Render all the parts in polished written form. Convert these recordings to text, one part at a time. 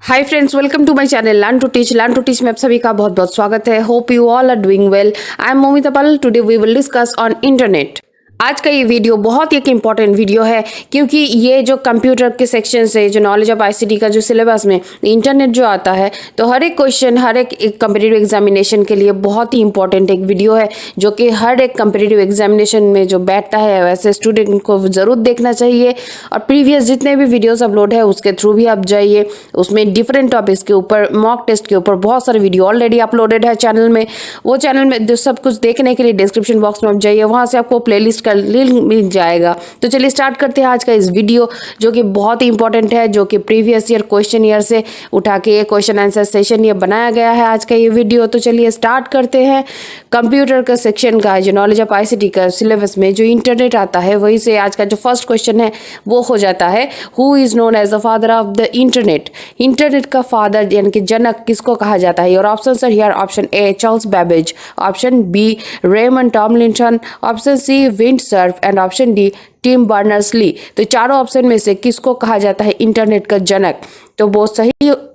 Hi friends, welcome to my channel learn to teach में आप सभी का बहुत बहुत स्वागत है। Hope you all are doing well. I am Momita Pal. Today we will discuss on internet. आज का ये वीडियो बहुत ही एक इम्पॉर्टेंट वीडियो है क्योंकि ये जो कंप्यूटर के सेक्शन से जो नॉलेज ऑफ आईसीटी का जो सिलेबस में इंटरनेट जो आता है, तो हर एक क्वेश्चन हर एक कम्पिटिटिव एग्जामिनेशन के लिए बहुत ही इंपॉर्टेंट एक वीडियो है जो कि हर एक कम्पिटिटिव एग्जामिनेशन में जो बैठता है वैसे स्टूडेंट को ज़रूर देखना चाहिए। और प्रीवियस जितने भी वीडियोज़ अपलोड है उसके थ्रू भी आप जाइए, उसमें डिफरेंट टॉपिक्स के ऊपर मॉक टेस्ट के ऊपर बहुत सारे वीडियो ऑलरेडी अपलोडेड है चैनल में। वो चैनल में जो सब कुछ देखने के लिए डिस्क्रिप्शन बॉक्स में आप जाइए, वहाँ से आपको प्लेलिस्ट का लिंक मिल जाएगा। तो चलिए स्टार्ट करते हैं आज का इस वीडियो जो कि बहुत ही इंपॉर्टेंट है, जो कि प्रीवियस ईयर क्वेश्चन ईयर से उठा के ये क्वेश्चन आंसर सेशन ये बनाया गया है आज का ये वीडियो। तो चलिए स्टार्ट करते हैं। कंप्यूटर का सेक्शन का जो नॉलेज ऑफ आईसीटी का सिलेबस में जो इंटरनेट आता है वही से आज का जो फर्स्ट क्वेश्चन है वो हो जाता है, who is known as the father of the internet. Internet का फादर यानी कि जनक किसको कहा जाता है? और option are here. Option A Charles Babbage, option B Raymond Tomlinson, option C Vint Cerf and option D Tim Berners-Lee. तो चारों ऑप्शन में से किसको कहा जाता है इंटरनेट का जनक? तो वो सही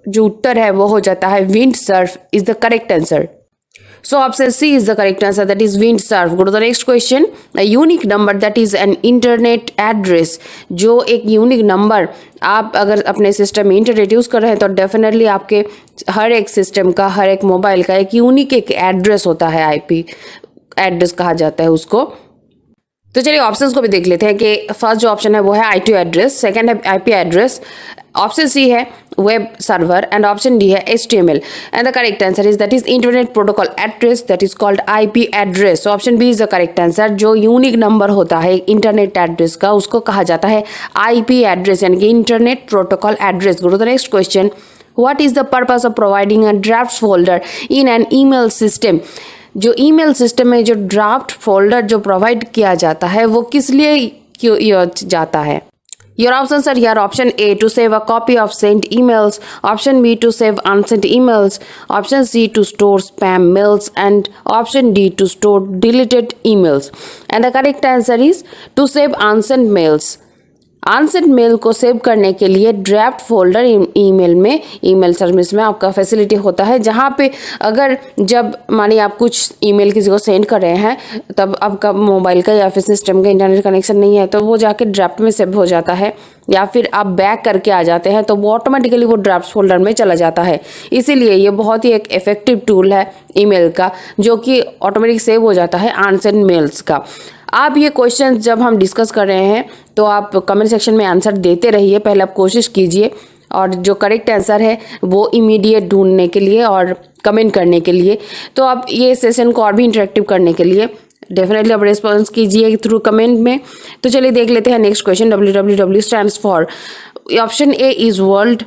जो उत्तर है वो हो जाता है Windsurf is the correct answer. So option C is the correct answer, that is windsurf. Go to the next question. A unique number that is an internet address. जो एक यूनिक नंबर आप अगर अपने सिस्टम में internet use कर रहे हैं तो डेफिनेटली आपके हर एक सिस्टम का हर एक मोबाइल का एक यूनिक एक एड्रेस होता है, आईपी एड्रेस कहा जाता है उसको। तो चलिए ऑप्शंस को भी देख लेते हैं कि फर्स्ट जो ऑप्शन है वो है आईपी एड्रेस, सेकंड है आईपी एड्रेस, ऑप्शन सी है web server and option D है HTML. And the correct answer is that is internet protocol address, that is called IP address. Option B is the correct answer. जो unique number होता है internet address का उसको कहा जाता है IP address यानी कि internet protocol address. Go to the next question. What is the purpose of providing a draft folder in an email system? जो ईमेल सिस्टम में जो ड्राफ्ट फोल्डर जो प्रोवाइड किया जाता है वो किस लिए किया जाता है? Your options are here. Option A to save a copy of sent emails, option B to save unsent emails, option C to store spam mails and option D to store deleted emails. And the correct answer is to save unsent mails. Unsent mail को save करने के लिए draft folder email में email service में आपका facility होता है, जहाँ पे अगर जब मानिए आप कुछ ईमेल किसी को सेंड कर रहे हैं तब आपका मोबाइल का या फिर सिस्टम का इंटरनेट कनेक्शन नहीं है तो वो जाके ड्राफ्ट में सेव हो जाता है, या फिर आप बैक करके आ जाते हैं तो वो ऑटोमेटिकली वो ड्राफ्ट फोल्डर में चला जाता है। इसीलिए ये बहुत ही एक इफेक्टिव टूल है ईमेल का जो कि ऑटोमेटिक सेव हो जाता है अनसेंट मेल्स का। आप ये क्वेश्चन जब हम डिस्कस कर रहे हैं तो आप कमेंट सेक्शन में आंसर देते रहिए, पहले आप कोशिश कीजिए और जो करेक्ट आंसर है वो इमीडिएट ढूंढने के लिए और कमेंट करने के लिए। तो आप ये सेशन को और भी इंटरेक्टिव करने के लिए डेफिनेटली आप रिस्पॉन्स कीजिए थ्रू कमेंट में। तो चलिए देख लेते हैं next question. www stands for, option A is world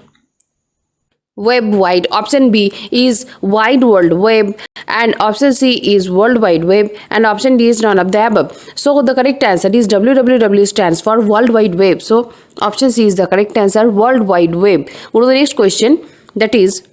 web wide, option B is wide world web and option C is World Wide Web and option D is none of the above. So the correct answer is www stands for World Wide Web. So option C is the correct answer, World Wide Web. Go to the next question, that is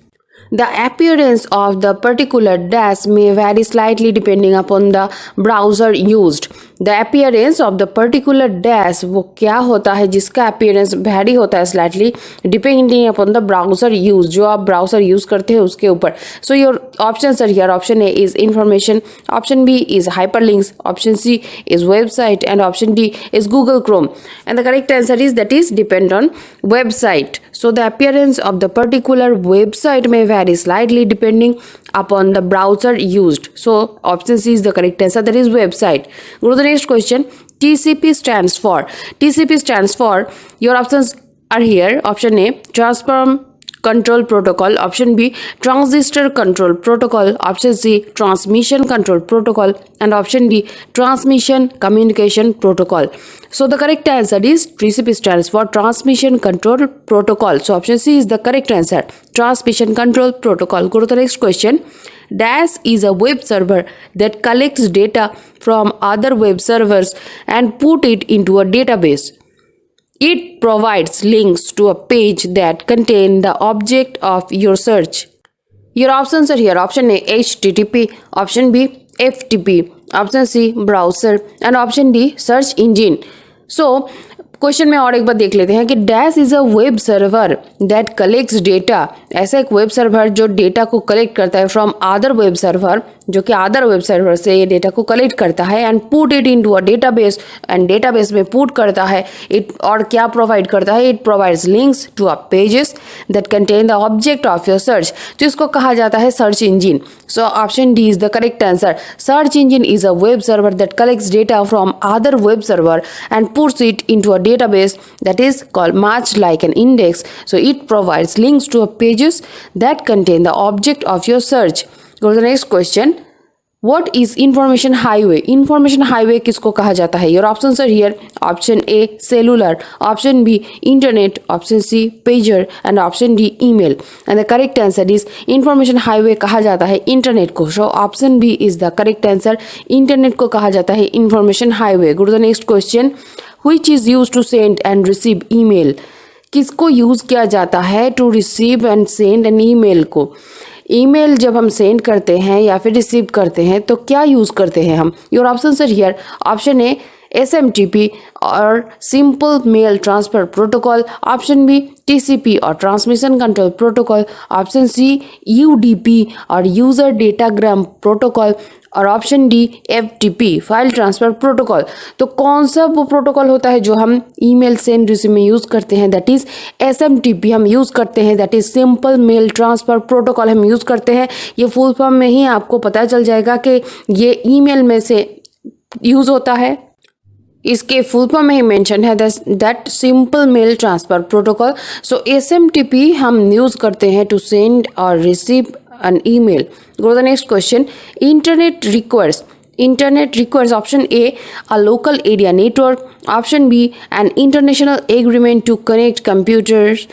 the appearance of the particular dash may vary slightly depending upon the browser used. The appearance of the particular dash वो क्या होता है जिसका appearance vary होता है slightly depending upon the browser used, जो आप browser use करते हैं उसके ऊपर। So your options are here. Option A is information, option B is hyperlinks, option C is website and option D is Google Chrome. And the correct answer is that is depend on website. So the appearance of the particular website may vary slightly depending upon the browser used. So option C is the correct answer, that is website. Go to the next question. TCP stands for. TCP stands for, your options are here. Option A transform control protocol, option B transistor control protocol, option C transmission control protocol and option D transmission communication protocol. So the correct answer is TCP stands for transmission control protocol. So option C is the correct answer, transmission control protocol. Go to the next question. Dash is a web server that collects data from other web servers and put it into a database. It provides links to a page that contain the object of your search. Your options are here. Option A HTTP, option B FTP, option C browser and option D search engine. So question में और एक बार देख लेते हैं कि dash is a web server that collects data. ऐसा एक web server जो डेटा को कलेक्ट करता है फ्रॉम अदर वेब सर्वर, जो कि अदर वेब सर्वर से ये डेटा को कलेक्ट करता है and put it into a database, and database में पुट करता है इट। और क्या प्रोवाइड करता है? It provides links to a pages that contain the object of your search. तो इसको कहा जाता है search engine. So option D is the correct answer. Search engine is a web server that collects data from other web server and puts it into a database that is called much like an index. So it provides links to pages that contain the object of your search. Go to the next question. What is information highway? Information highway किसको कहा जाता है? Your options are here. Option A cellular, option B internet, option C pager and option D email. And the correct answer is information highway कहा जाता है internet को. So option B is the correct answer. Internet को कहा जाता है information highway. Go to the next question. Which is used to send and receive email? किसको use किया जाता है to receive and send an email को? ईमेल जब हम सेंड करते हैं या फिर रिसीव करते हैं तो क्या यूज़ करते हैं हम? Your option are here. Option A SMTP और simple mail transfer protocol, option B TCP और transmission control protocol, option C UDP और यूज़र डेटाग्राम प्रोटोकॉल और option D FTP file transfer protocol. तो कौन सा वो प्रोटोकॉल होता है जो हम ईमेल सेंड रिसीव में यूज़ करते हैं? दैट इज़ SMTP हम यूज़ करते हैं. That is simple mail transfer protocol हम यूज़ करते हैं. ये फुल फॉर्म में ही आपको पता चल जाएगा कि ये ईमेल में से यूज़ होता है. इसके फुल फॉर्म में ही मेंशन है that simple mail transfer protocol. So SMTP हम यूज़ करते हैं टू सेंड और receive an email. Go to the next question. Internet requires option A a local area network, option B an international agreement to connect computers,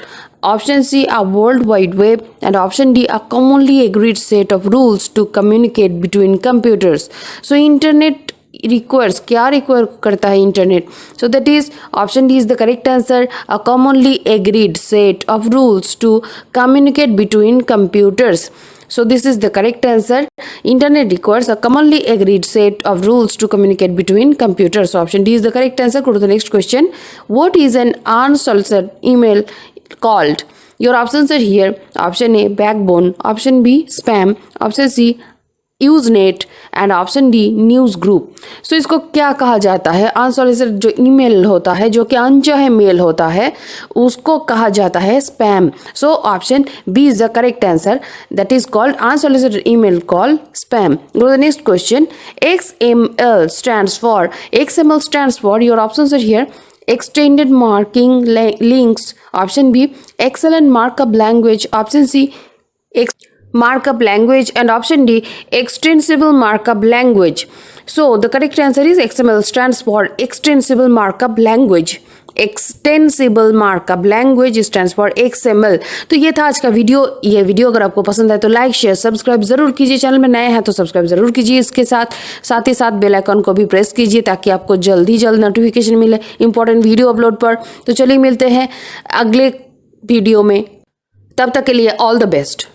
option C a world wide web and option D a commonly agreed set of rules to communicate between computers. So internet requires, क्या require करता है internet? So that is option D is the correct answer. A commonly agreed set of rules to communicate between computers. So this is the correct answer. Internet requires a commonly agreed set of rules to communicate between computers. So option D is the correct answer. Go to the next question. What is an unsolicited email called? Your options are here. Option A backbone, option B spam, option C Usenet and option D news group. So इसको क्या कहा जाता है? Unsolicited जो email होता है, जो कि अनचाहे मेल होता है, उसको कहा जाता है spam. So option B is the correct answer. That is called unsolicited email called spam. Go to the next question. XML stands for your options are here. Extended marking links, option B excellent markup language, option C markup language and option D extensible markup language. So the correct answer is XML stands for extensible markup language. Extensible markup language stands for XML. तो ये था आज का video. ये video अगर आपको पसंद है तो लाइक शेयर सब्सक्राइब जरूर कीजिए. चैनल में नए हैं तो सब्सक्राइब जरूर कीजिए. इसके साथ ही साथ बेल आइकन को भी प्रेस कीजिए ताकि आपको जल्द नोटिफिकेशन मिले इंपॉर्टेंट वीडियो अपलोड पर. तो चलिए मिलते हैं अगले वीडियो में. तब तक के लिए ऑल द बेस्ट.